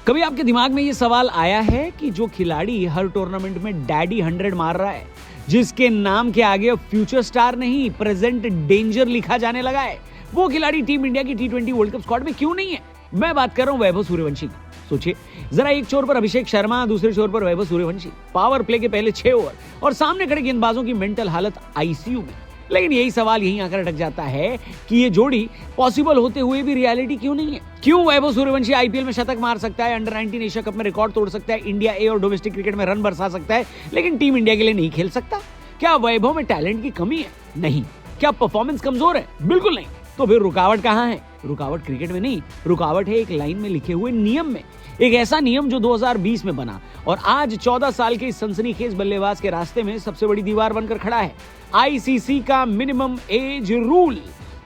कभी आपके दिमाग में ये सवाल आया है कि जो खिलाड़ी हर टूर्नामेंट में डैडी 100 मार रहा है, जिसके नाम के आगे अब फ्यूचर स्टार नहीं प्रेजेंट डेंजर लिखा जाने लगा है, वो खिलाड़ी टीम इंडिया की T20 वर्ल्ड कप स्क्वाड में क्यों नहीं है? मैं बात कर रहा हूं वैभव सूर्यवंशी की। सोचिए जरा, एक छोर पर अभिषेक शर्मा, दूसरे छोर पर वैभव सूर्यवंशी, पावर प्ले के पहले 6 ओवर और सामने खड़े गेंदबाजों की मेंटल हालत आईसीयू में। लेकिन यही सवाल यहीं आकर अटक जाता है कि ये जोड़ी पॉसिबल होते हुए भी रियलिटी क्यों नहीं है? क्यों वैभव सूर्यवंशी आईपीएल में शतक मार सकता है, अंडर 19 एशिया कप में रिकॉर्ड तोड़ सकता है, इंडिया ए और डोमेस्टिक क्रिकेट में रन बरसा सकता है, लेकिन टीम इंडिया के लिए नहीं खेल सकता? क्या वैभव में टैलेंट की कमी है? नहीं। क्या परफॉर्मेंस कमजोर है? बिल्कुल नहीं। तो फिर रुकावट कहां है? रुकावट क्रिकेट में नहीं, रुकावट है एक लाइन में लिखे हुए नियम में। एक ऐसा नियम जो 2020 में बना और आज 14 साल के इस सनसनीखेज बल्लेबाज के रास्ते में सबसे बड़ी दीवार बनकर खड़ा है। आईसीसी का मिनिमम एज रूल।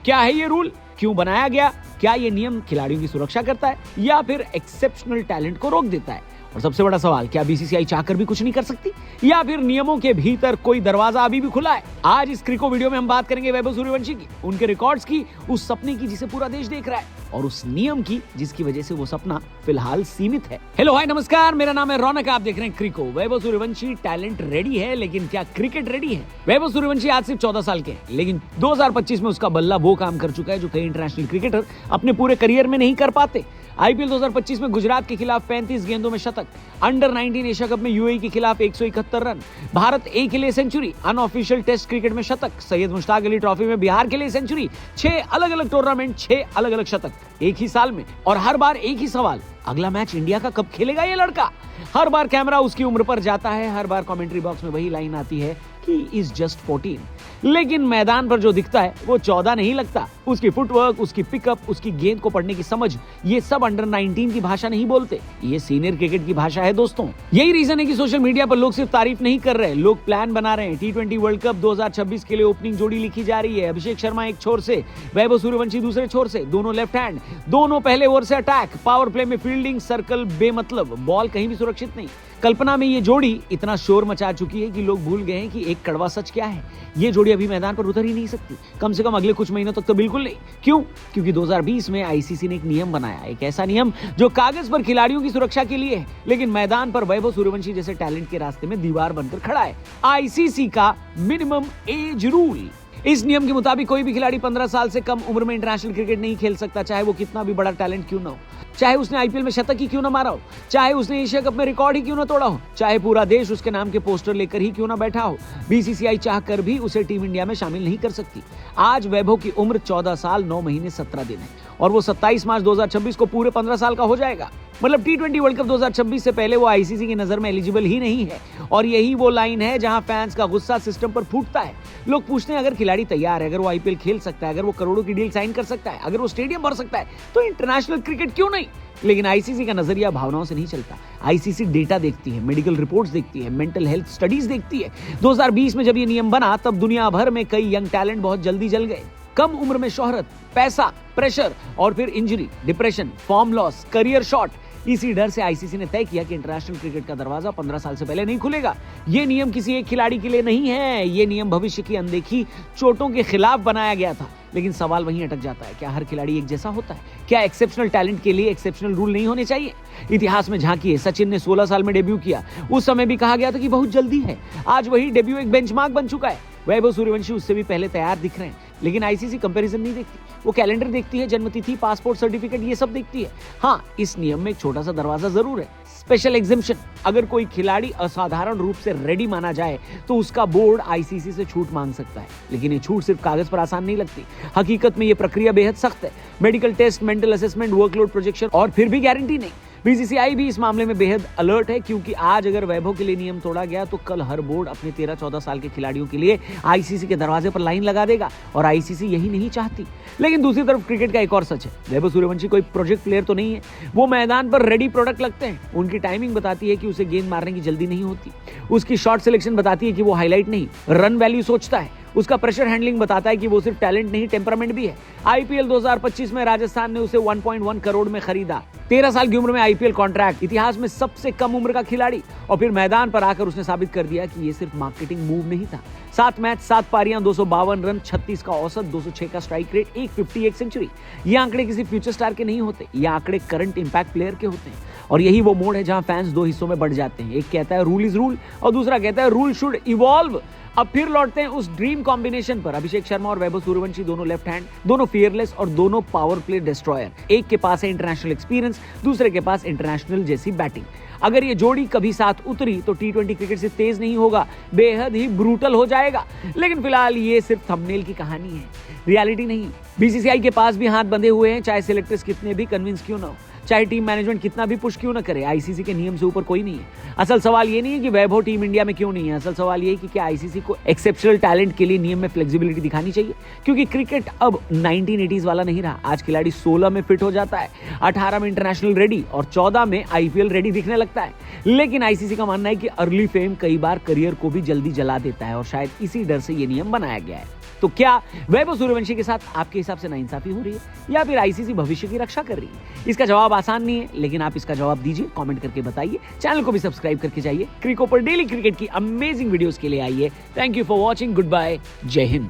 क्या है ये रूल? क्यों बनाया गया? क्या ये नियम खिलाड़ियों की सुरक्षा करता है या फिर एक्सेप्शनल टैलेंट को रोक देता है? और सबसे बड़ा सवाल, क्या बीसीसीआई चाहकर भी कुछ नहीं कर सकती या फिर नियमों के भीतर कोई दरवाजा अभी भी खुला है? आज इस क्रिको वीडियो में हम बात करेंगे वैभव सूर्यवंशी की, उनके रिकॉर्ड्स की, उस सपने की जिसे पूरा देश देख रहा है और उस नियम की जिसकी वजह से वो सपना फिलहाल सीमित है। हेलो हाय नमस्कार, मेरा नाम है रौनक, आप देख रहे हैं crico. Vaibhav Suryavanshi talent ready है, लेकिन क्या क्रिकेट रेडी है? वैभव सूर्यवंशी आज सिर्फ 14 साल के हैं, लेकिन 2025 में उसका बल्ला वो काम कर चुका है जो कई इंटरनेशनल क्रिकेटर अपने पूरे करियर में नहीं कर पाते। आईपीएल 2025 में गुजरात के खिलाफ 35 गेंदों में शतक, अंडर 19 एशिया कप में यूएई के खिलाफ 171 रन, भारत ए के लिए सेंचुरी, अनऑफिशियल टेस्ट क्रिकेट में शतक, सैयद मुश्ताक अली ट्रॉफी में बिहार के लिए सेंचुरी, 6 अलग अलग टूर्नामेंट, 6 अलग अलग शतक एक ही साल में। और हर बार एक ही सवाल, अगला मैच इंडिया का कब खेलेगा ये लड़का? हर बार कैमरा उसकी उम्र पर जाता है, हर बार कमेंट्री बॉक्स में वही लाइन आती है कि इज जस्ट 14, लेकिन मैदान पर जो दिखता है वो 14 नहीं लगता। उसकी फुटवर्क, उसकी पिकअप, उसकी गेंद को पढ़ने की समझ, ये सब अंडर 19 की भाषा नहीं बोलते, ये सीनियर क्रिकेट की भाषा है दोस्तों। यही रीजन है कि सोशल मीडिया पर लोग सिर्फ तारीफ नहीं कर रहे, लोग प्लान बना रहे हैं। T20 वर्ल्ड कप 2026 के लिए ओपनिंग जोड़ी लिखी जा रही है। अभिषेक शर्मा एक छोर से, वैभव सूर्यवंशी दूसरे छोर से, दोनों लेफ्ट हैंड, दोनों पहले ओवर से अटैक, पावर प्ले में फील्डिंग, सर्कल बेमतलब, बॉल कहीं भी सुरक्षित नहीं। कल्पना में ये जोड़ी इतना शोर मचा चुकी है कि लोग भूल गए हैं कि एक कड़वा सच क्या है। ये जोड़ी अभी मैदान पर उतर ही नहीं सकती, कम से कम अगले कुछ महीनों तक तो बिल्कुल नहीं। क्यों? क्योंकि 2020 में आईसीसी ने एक नियम बनाया, एक ऐसा नियम जो कागज पर खिलाड़ियों की सुरक्षा के लिए है, लेकिन मैदान पर वैभव सूर्यवंशी जैसे टैलेंट के रास्ते में दीवार बनकर खड़ा है। आईसीसी का मिनिमम एज रूल। इस नियम के मुताबिक कोई भी खिलाड़ी 15 साल से कम उम्र में इंटरनेशनल क्रिकेट नहीं खेल सकता, चाहे वो कितना भी बड़ा टैलेंट क्यों ना हो, चाहे उसने आईपीएल में शतक ही क्यों ना मारा हो, चाहे उसने एशिया कप में रिकॉर्ड ही क्यों ना तोड़ा हो, चाहे पूरा देश उसके नाम के पोस्टर लेकर ही क्यों ना बैठा हो। बीसीसीआई चाहकर भी उसे टीम इंडिया में शामिल नहीं कर सकती। आज वैभव की उम्र 14 साल 9 महीने 17 दिन है और वो 27 मार्च 2026 को पूरे 15 साल का हो जाएगा। मतलब T20 वर्ल्ड कप 2026 से पहले वो आईसीसी की नजर में एलिजिबल ही नहीं है। और यही वो लाइन है जहां फैंस का गुस्सा सिस्टम पर फूटता है। लोग पूछते हैं, अगर खिलाड़ी तैयार है, अगर वो आईपीएल खेल सकता है, अगर वो करोड़ों की डील साइन कर सकता है, अगर वो स्टेडियम भर सकता है, तो इंटरनेशनल क्रिकेट क्यों नहीं? लेकिन आईसीसी का नजरिया भावनाओं से नहीं चलता। आईसीसी डेटा देखती है, मेडिकल रिपोर्ट्स देखती है, मेंटल हेल्थ स्टडीज देखती है। 2020 में जब ये नियम बना तब दुनिया भर में कई यंग टैलेंट बहुत जल्दी जल गए। कम उम्र में शोहरत, पैसा, प्रेशर और फिर injury, depression, form loss, career short. इसी डर से आईसीसी ने तय किया कि इंटरनेशनल क्रिकेट का दरवाजा 15 साल से पहले नहीं खुलेगा। ये नियम किसी एक खिलाड़ी के लिए नहीं है, ये नियम भविष्य की अनदेखी चोटों के खिलाफ बनाया गया था। लेकिन सवाल वहीं अटक जाता है, क्या हर खिलाड़ी एक जैसा होता है? क्या एक्सेप्शनल टैलेंट के लिए एक्सेप्शनल रूल नहीं होने चाहिए? इतिहास में झांकिए, सचिन ने 16 साल में डेब्यू किया, उस समय भी कहा गया था कि बहुत जल्दी है। आज वही डेब्यू एक बेंचमार्क बन चुका है। वैभव सूर्यवंशी उससे भी पहले तैयार दिख रहे हैं, लेकिन आईसीसी कंपैरिजन नहीं देखती। वो कैलेंडर देखती है, जन्मतिथि, पासपोर्ट, सर्टिफिकेट, ये सब देखती है। हाँ, इस नियम में एक छोटा सा दरवाजा जरूर है, स्पेशल एग्जेम्पशन। अगर कोई खिलाड़ी असाधारण रूप से रेडी माना जाए तो उसका बोर्ड आईसीसी से छूट मांग सकता है, लेकिन ये छूट सिर्फ कागज पर आसान नहीं लगती। हकीकत में ये प्रक्रिया बेहद सख्त है। Medical test, mental assessment, workload projection और फिर भी गारंटी नहीं। बीसीसीआई भी इस मामले में बेहद अलर्ट है, क्योंकि आज अगर वैभव के लिए नियम तोड़ा गया तो कल हर बोर्ड अपने 13-14 साल के खिलाड़ियों के लिए आईसीसी के दरवाजे पर लाइन लगा देगा और आईसीसी यही नहीं चाहती। लेकिन दूसरी तरफ क्रिकेट का एक और सच है, वैभव सूर्यवंशी कोई प्रोजेक्ट प्लेयर तो नहीं है। वो मैदान पर रेडी प्रोडक्ट लगते हैं। उनकी टाइमिंग बताती है कि उसे गेंद मारने की जल्दी नहीं होती। उसकी शॉट सिलेक्शन बताती है कि वो हाईलाइट नहीं, रन वैल्यू सोचता है। उसका प्रेशर हैंडलिंग बताता है कि वो सिर्फ टैलेंट नहीं, टेम्परामेंट भी है। आईपीएल 2025 में राजस्थान ने उसे 1.1 करोड़ में खरीदा। 13 साल की उम्र में आईपीएल कॉन्ट्रैक्ट, इतिहास में सबसे कम उम्र का खिलाड़ी, और फिर मैदान पर आकर उसने साबित कर दिया कि ये सिर्फ मार्केटिंग मूव नहीं था। 7 मैच, 7 पारियां, 252 रन, 36 का औसत, 206 का स्ट्राइक रेट, 151 सेंचुरी। ये आंकड़े किसी फ्यूचर स्टार के नहीं होते, ये आंकड़े करंट इंपैक्ट प्लेयर के होते हैं। और यही वो मोड़ है जहां फैंस दो हिस्सों में बढ़ जाते हैं। एक कहता है रूल इज रूल और दूसरा कहता है रूल शुड इवॉल्व। अब फिर लौटते हैं उस ड्रीम कॉम्बिनेशन पर। अभिषेक शर्मा और वैभव सूर्यवंशी, दोनों लेफ्ट हैंड, दोनों फियरलेस और दोनों पावर प्ले डिस्ट्रॉयर। एक के पास है इंटरनेशनल एक्सपीरियंस, दूसरे के पास इंटरनेशनल जैसी बैटिंग। अगर ये जोड़ी कभी साथ उतरी तो टी20 क्रिकेट से तेज नहीं होगा, बेहद ही ब्रूटल हो जाएगा। लेकिन फिलहाल ये सिर्फ थंबनेल की कहानी है, रियलिटी नहीं। बीसीसीआई के पास भी हाथ बंधे हुए हैं, चाहे सिलेक्टर्स कितने भी कन्विंस क्यों ना हो, चाहे टीम मैनेजमेंट कितना भी पुश क्यों ना करे। आईसीसी के नियम से ऊपर कोई नहीं है। असल सवाल ये नहीं है कि वैभव टीम इंडिया में क्यों नहीं है, असल सवाल ये है कि क्या आईसीसी को एक्सेप्शनल टैलेंट के लिए नियम में फ्लेक्सिबिलिटी दिखानी चाहिए। क्योंकि क्रिकेट अब 1980s वाला नहीं रहा। आज खिलाड़ी 16 में फिट हो जाता है, 18 में इंटरनेशनल रेडी और 14 में आईपीएल रेडी दिखने लगता है। लेकिन आईसीसी का मानना है कि अर्ली फेम कई बार करियर को भी जल्दी जला देता है और शायद इसी डर से ये नियम बनाया गया है। तो क्या वैभव सूर्यवंशी के साथ आपके हिसाब से नाइंसाफी हो रही है या फिर आईसीसी भविष्य की रक्षा कर रही है? इसका जवाब आसान नहीं है, लेकिन आप इसका जवाब दीजिए, कमेंट करके बताइए। चैनल को भी सब्सक्राइब करके जाइए। क्रिको पर डेली क्रिकेट की अमेजिंग वीडियोस के लिए आइए। Thank you for watching. Good bye, जय हिंद।